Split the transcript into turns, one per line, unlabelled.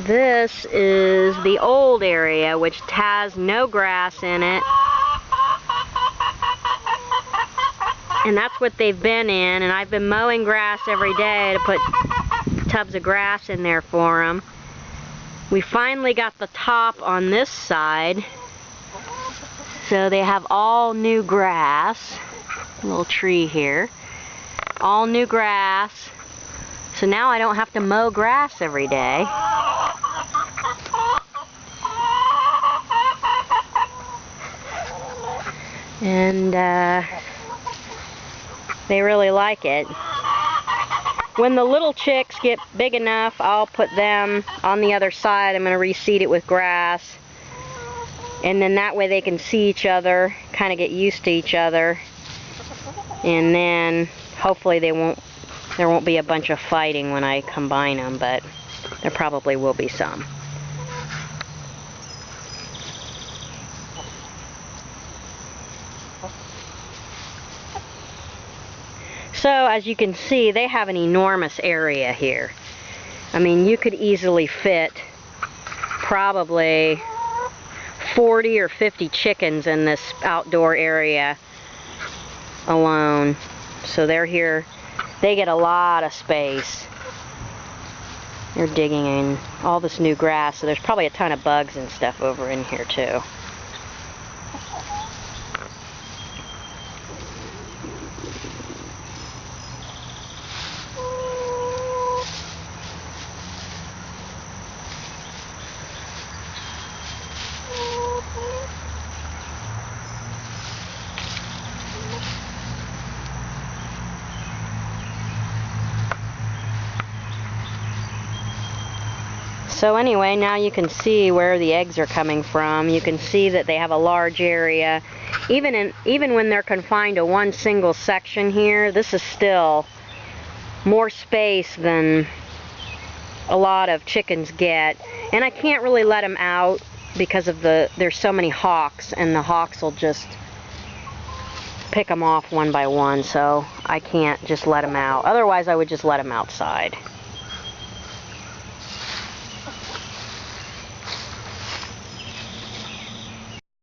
This is the old area, which has no grass in it. And that's what they've been in, and I've been mowing grass every day to put tubs of grass in there for them. We finally got the top on this side, so they have all new grass. A little tree here. All new grass. So now I don't have to mow grass every day. And they really like it. When the little chicks get big enough, I'll put them on the other side. I'm going to reseed it with grass. And then that way they can see each other, kind of get used to each other. And then hopefully there won't be a bunch of fighting when I combine them, but there probably will be some. So as you can see, they have an enormous area here. I mean, you could easily fit probably 40 or 50 chickens in this outdoor area alone. So they're here, they get a lot of space. They're digging in all this new grass, so there's probably a ton of bugs and stuff over in here too. So anyway, now you can see where the eggs are coming from. You can see that they have a large area. Even when they're confined to one single section here, this is still more space than a lot of chickens get. And I can't really let them out because of there's so many hawks, and the hawks will just pick them off one by one, so I can't just let them out. Otherwise I would just let them outside.